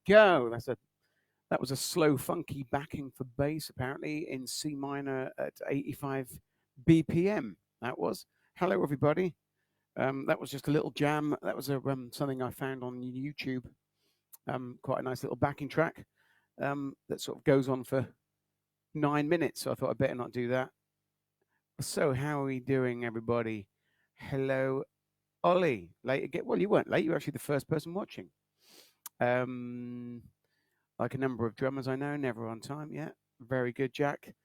Go. That was a slow, funky backing for bass, apparently in C minor at 85 BPM. That was. Hello, everybody. That was just a little jam. That was something I found on YouTube. Quite a nice little backing track that sort of goes on for 9 minutes. So I thought I'd better not do that. So how are we doing, everybody? Hello, Ollie. Late again. Well, you weren't late. You were actually the first person watching. Like a number of drummers I know, never on time. Yeah, very good, Jack.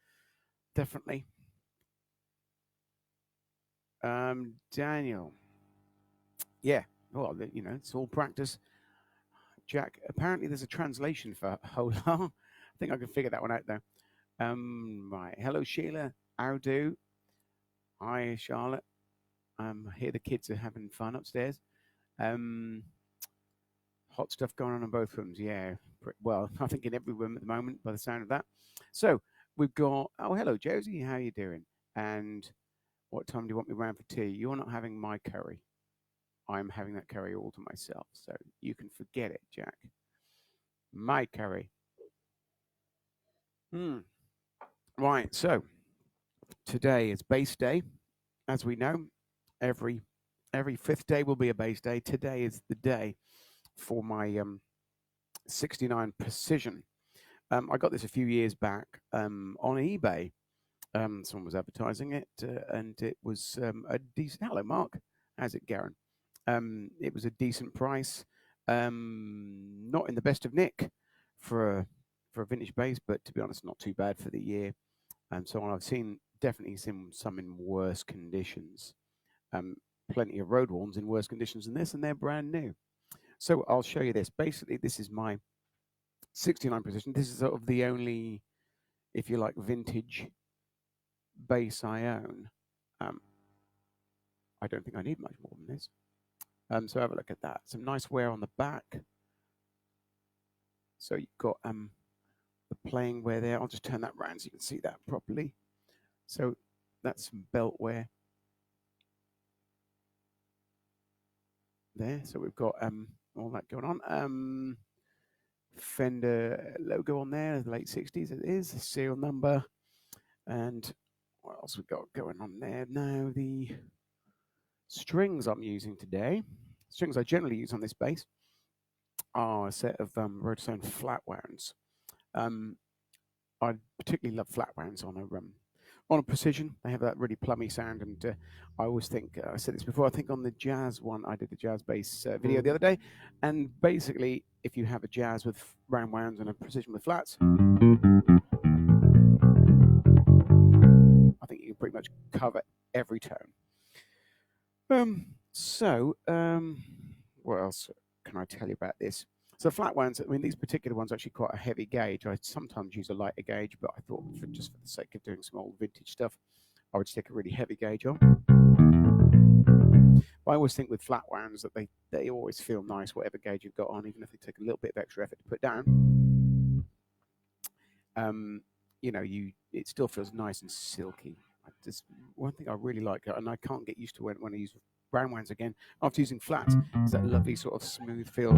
Definitely. Daniel. Yeah, well, it's all practice. Jack. Apparently, there's a translation for hola. I think I can figure that one out though. Right. Hello, Sheila. How do? Hi, Charlotte. I hear the kids are having fun upstairs. Um, hot stuff going on in both rooms. Yeah. Well, I think in every room at the moment, by the sound of that. So we've got. Oh, hello, Josie. How you doing? And what time do you want me round for tea? You're not having my curry. I'm having that curry all to myself. So you can forget it, Jack. My curry. Hmm. Right. So today is base day, as we know. Every every fifth day will be a base day. Today is the day for my 69 precision. I got this a few years back on eBay. Someone was advertising it, and it was a decent. Hello, Mark. How's it going? It was a decent price. Not in the best of nick for a vintage base, but to be honest, not too bad for the year. So on. I've definitely seen some in worse conditions. Um, Plenty of road ones in worse conditions than this, and they're brand new. So I'll show you this. Basically, this is my 69 precision. This is sort of the only, if you like, vintage base I own. Um, I don't think I need much more than this. So have a look at that. Some nice wear on the back. So you've got the playing wear there. I'll just turn that around so you can see that properly. So that's some belt wear there. So we've got all that going on. Fender logo on there, the late 60s it is, serial number. And what else we got going on there? Now the strings I'm using today, strings I generally use on this bass, are a set of Rotosone flat wounds. I particularly love flat wounds on a precision. They have that really plummy sound, and I always think I said this before. I think on the jazz one, I did the jazz bass video the other day, and basically, if you have a jazz with round wounds and a precision with flats, I think you can pretty much cover every tone. What else can I tell you about this? So flat ones, I mean, these particular ones are actually quite a heavy gauge. I sometimes use a lighter gauge, but I thought just for the sake of doing some old vintage stuff, I would stick a really heavy gauge on. But I always think with flat wounds that they always feel nice, whatever gauge you've got on, even if they take a little bit of extra effort to put down. It still feels nice and silky. One thing I really like, and I can't get used to when I use brown wounds again after using flats, is that lovely sort of smooth feel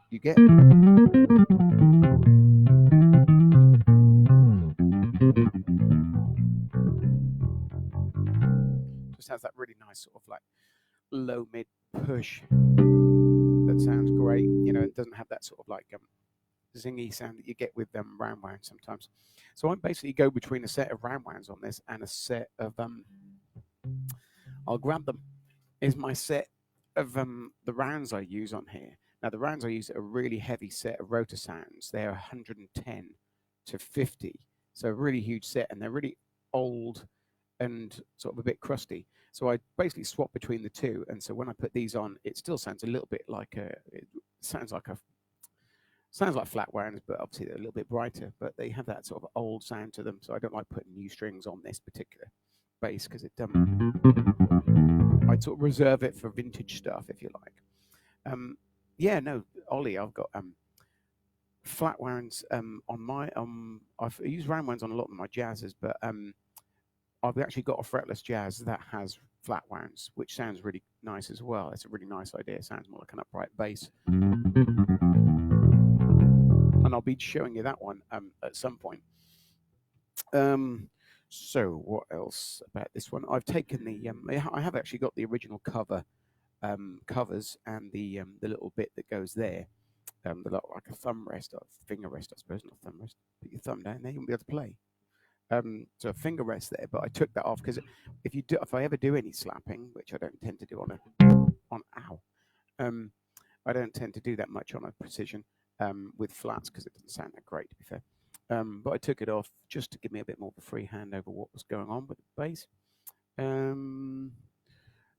you get. Just has that really nice sort of like low mid push that sounds great. It doesn't have that sort of like zingy sound that you get with round wounds sometimes. So I basically go between a set of round wounds on this and a set of I'll grab them. Is my set of the rounds I use on here. Now the rounds I use are a really heavy set of rotor sounds. They're 110 to 50, so a really huge set, and they're really old and sort of a bit crusty. So I basically swap between the two, and so when I put these on, it still sounds a little bit like sounds like flat wounds, but obviously they're a little bit brighter. But they have that sort of old sound to them, so I don't like putting new strings on this particular bass because I'd sort of reserve it for vintage stuff, if you like. Ollie, I've got flat wounds on my I've used round wounds on a lot of my jazzes, but I've actually got a fretless jazz that has flat wounds, which sounds really nice as well. It's a really nice idea. It sounds more like an upright bass. And I'll be showing you that one at some point. So what else about this one? I've taken I have actually got the original covers and the little bit that goes there, like a thumb rest or finger rest, I suppose, not thumb rest. Put your thumb down there, you won't be able to play. So a finger rest there, but I took that off because if I ever do any slapping, which I don't tend to do I don't tend to do that much on a precision with flats because it doesn't sound that great, to be fair. But I took it off just to give me a bit more of a free hand over what was going on with the bass.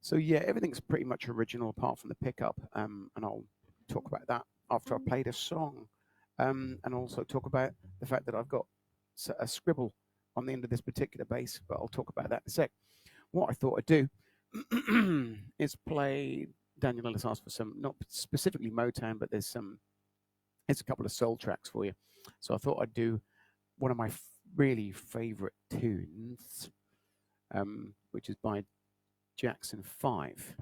So yeah, everything's pretty much original apart from the pickup, and I'll talk about that after I played a song, and also talk about the fact that I've got a scribble on the end of this particular bass, but I'll talk about that in a sec. What I thought I'd do is play. Daniel Ellis asked for some, not specifically Motown, but there's a couple of soul tracks for you. So I thought I'd do one of my really favorite tunes, which is by Jackson 5.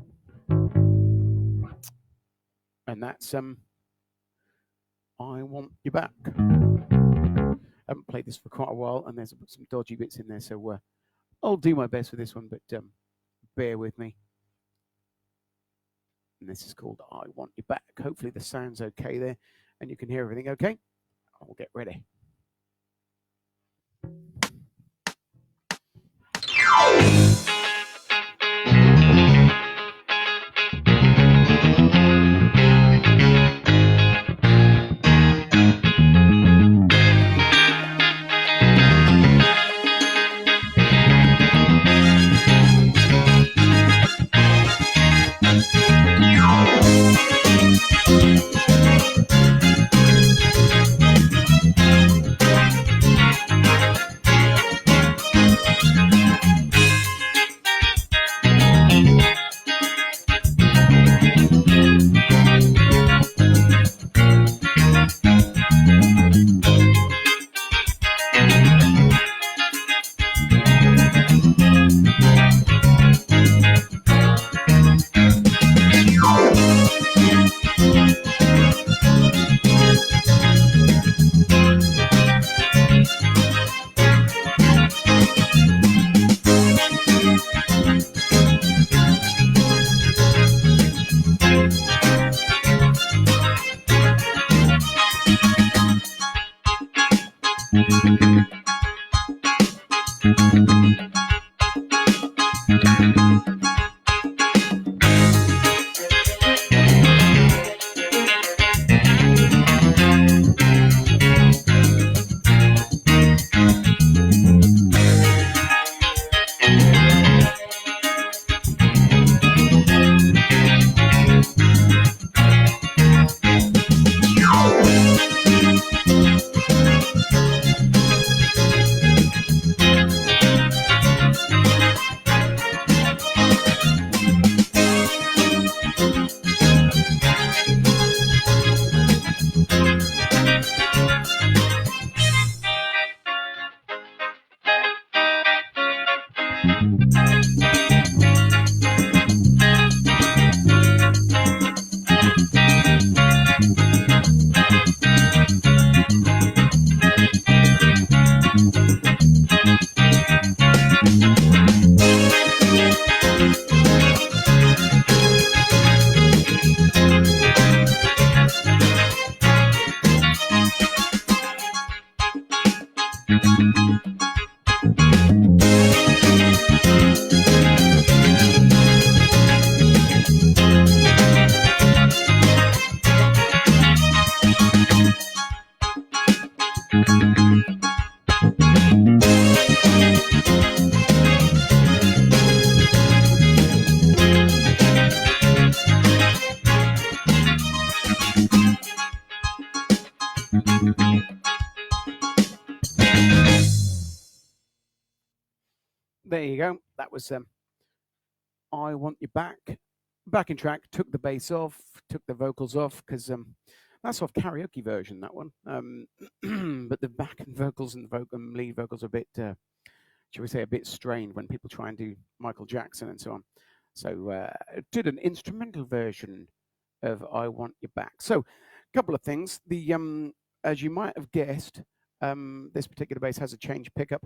And that's I Want You Back. I haven't played this for quite a while, and there's some dodgy bits in there, so I'll do my best with this one, but bear with me. And this is called I Want You Back. Hopefully the sound's okay there, and you can hear everything okay. I'll get ready. There you go. That was I Want You Back. Backing track, took the bass off, took the vocals off, because that's off karaoke version, that one. But the backing vocals and the lead vocals are a bit, shall we say, a bit strained when people try and do Michael Jackson and so on. So did an instrumental version of I Want You Back. So a couple of things. The as you might have guessed, this particular bass has a change pickup.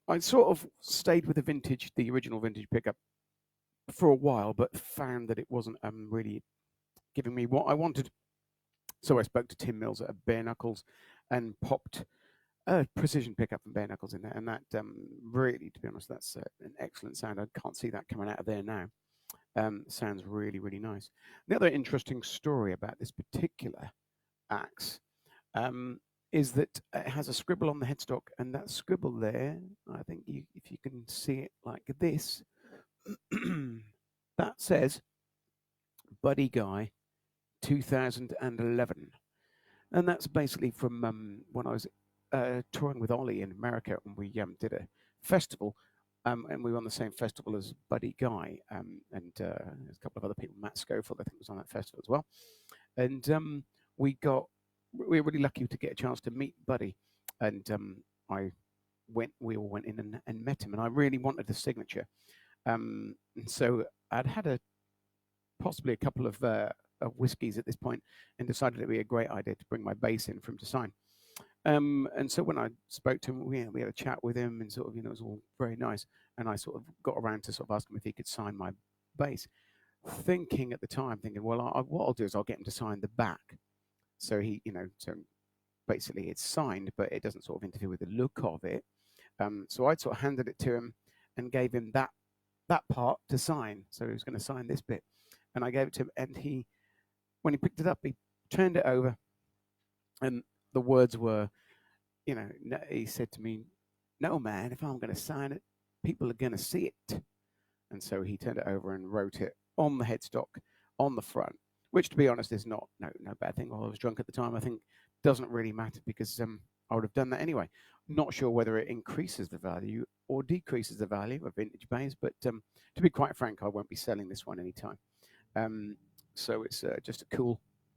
I sort of stayed with the original vintage pickup for a while, but found that it wasn't really giving me what I wanted. So I spoke to Tim Mills at Bare Knuckles and popped a precision pickup from Bare Knuckles in there, and that really, to be honest, that's an excellent sound. I can't see that coming out of there now. Sounds really, really nice. The other interesting story about this particular axe is that it has a scribble on the headstock, and that scribble there, I think if you can see it like this, that says Buddy Guy 2011. And that's basically from when I was touring with Ollie in America, and we did a festival, and we were on the same festival as Buddy Guy, and there's a couple of other people. Matt Schofield, I think, was on that festival as well. And we were really lucky to get a chance to meet Buddy, and we all went in and met him, and I really wanted the signature. And so I'd had possibly a couple of whiskies at this point, and decided it'd be a great idea to bring my bass in for him to sign. And so when I spoke to him, we had a chat with him, and sort of, it was all very nice. And I sort of got around to sort of ask him if he could sign my bass, thinking at the time, well, what I'll do is I'll get him to sign the back. So so basically it's signed, but it doesn't sort of interfere with the look of it. So I sort of handed it to him and gave him that part to sign. So he was going to sign this bit, and I gave it to him, and when he picked it up, he turned it over, and the words were, he said to me, "No, man, if I'm going to sign it, people are going to see it." And so he turned it over and wrote it on the headstock on the front, which, to be honest, is no bad thing. While I was drunk at the time, I think doesn't really matter, because I would have done that anyway. Not sure whether it increases the value or decreases the value of vintage bass, but to be quite frank, I won't be selling this one anytime. So it's just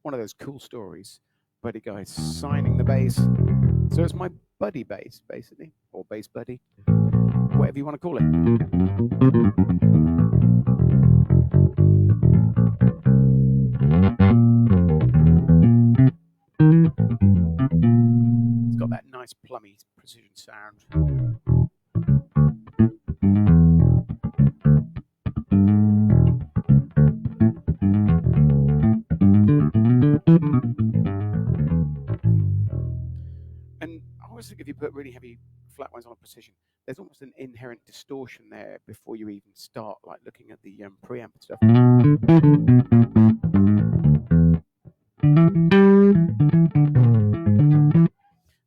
one of those cool stories. Buddy Guy signing the bass. So it's my buddy bass, basically, or bass buddy, whatever you want to call it. It's got that nice plummy precision sound. And I always think if you put really heavy flat ones on precision, there's almost an inherent distortion there before you even start, like looking at the preamp and stuff.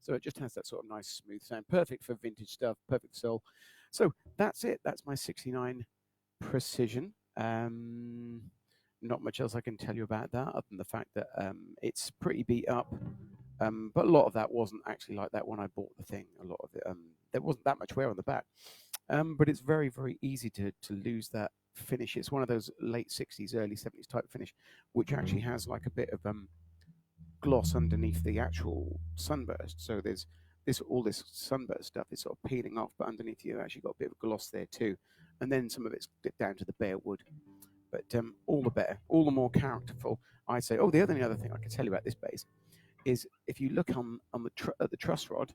So it just has that sort of nice smooth sound, perfect for vintage stuff, perfect for soul. So that's it. That's my 69 Precision. Not much else I can tell you about that, other than the fact that it's pretty beat up. But a lot of that wasn't actually like that when I bought the thing. A lot of it, there wasn't that much wear on the back. But it's very, very easy to lose that finish. It's one of those late 60s, early 70s type finish, which actually has like a bit of gloss underneath the actual sunburst. So there's all this sunburst stuff is sort of peeling off, but underneath you actually got a bit of gloss there too. And then some of it's down to the bare wood. But all the better, all the more characterful, I say. Oh, the other thing I can tell you about this bass is if you look on at the truss rod,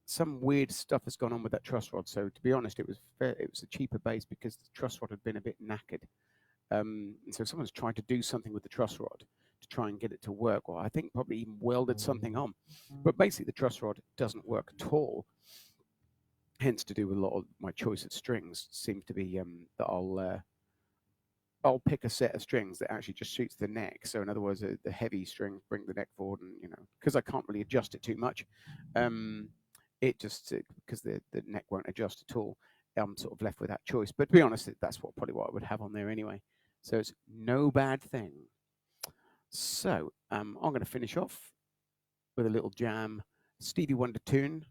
some weird stuff has gone on with that truss rod. So to be honest, it was a cheaper bass because the truss rod had been a bit knackered. And so someone's tried to do something with the truss rod to try and get it to work, or I think probably even welded something on. But basically the truss rod doesn't work at all. Hence, to do with a lot of my choice of strings seems to be that I'll pick a set of strings that actually just suits the neck. So in other words, the heavy strings bring the neck forward, and because I can't really adjust it too much, it just because the neck won't adjust at all, I'm sort of left with that choice. But to be honest, that's probably what I would have on there anyway. So it's no bad thing. So I'm going to finish off with a little jam Stevie Wonder tune.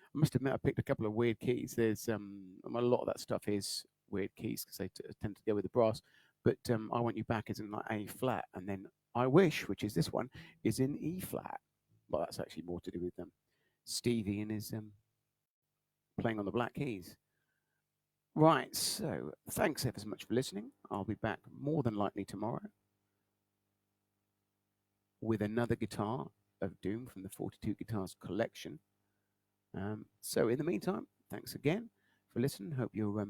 I must admit, I picked a couple of weird keys. There's a lot of that stuff is weird keys because they tend to go with the brass. But I Want You Back is in like A flat, and then I Wish, which is this one, is in E flat. Well, that's actually more to do with Stevie and his playing on the black keys. Right, so thanks ever so much for listening. I'll be back more than likely tomorrow with another guitar of Doom from the 42 Guitars collection. So in the meantime, thanks again for listening. Hope you're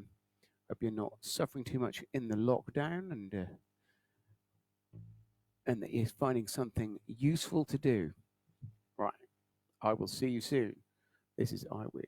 not suffering too much in the lockdown, and that you're finding something useful to do. Right, I will see you soon. This is I Wish.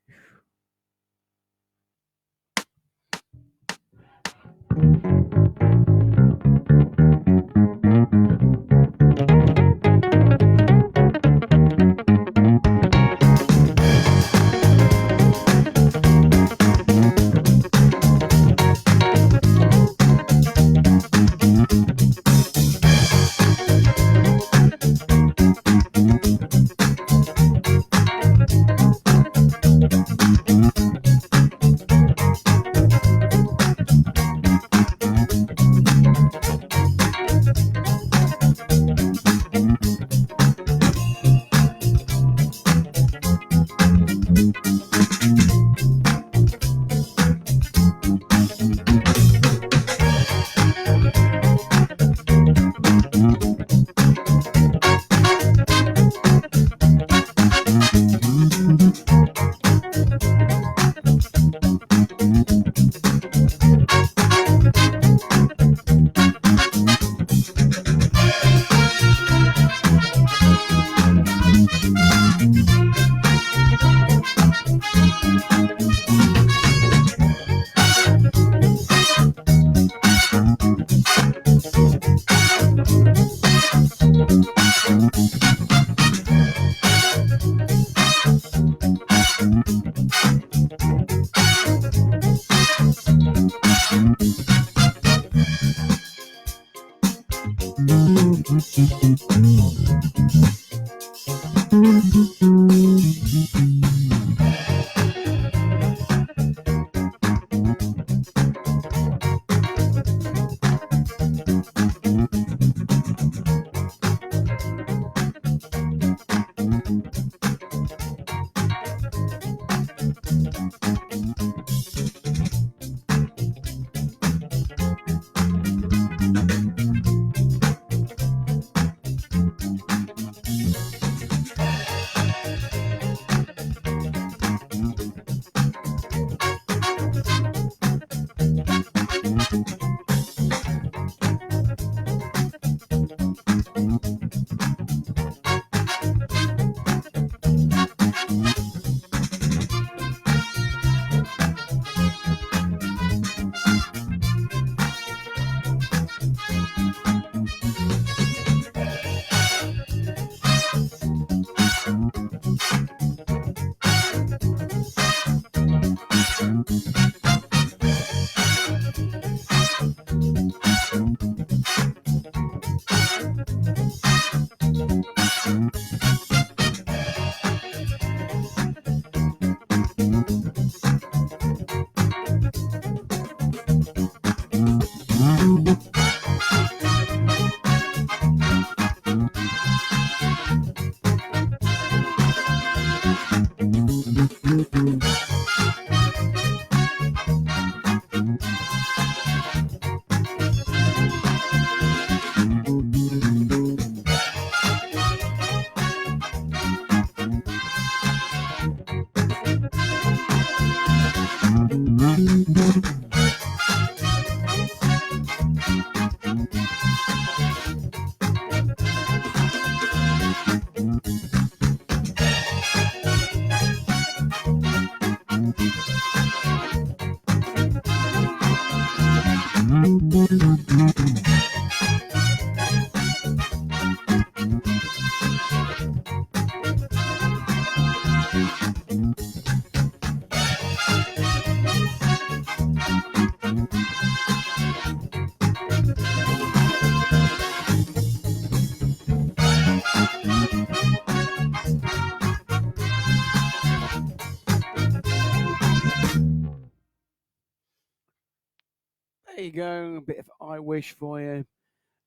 There you go. A bit of I Wish for you.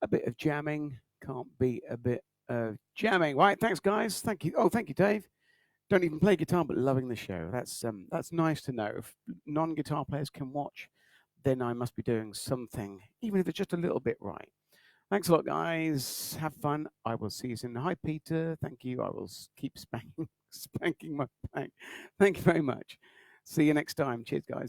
A bit of jamming. Can't beat a bit of jamming. Right. Thanks, guys. Thank you. Oh, thank you, Dave. Don't even play guitar, but loving the show. That's nice to know. If non-guitar players can watch, then I must be doing something, even if it's just a little bit right. Thanks a lot, guys. Have fun. I will see you soon. Hi, Peter. Thank you. I will keep spanking my back. Thank you very much. See you next time. Cheers, guys.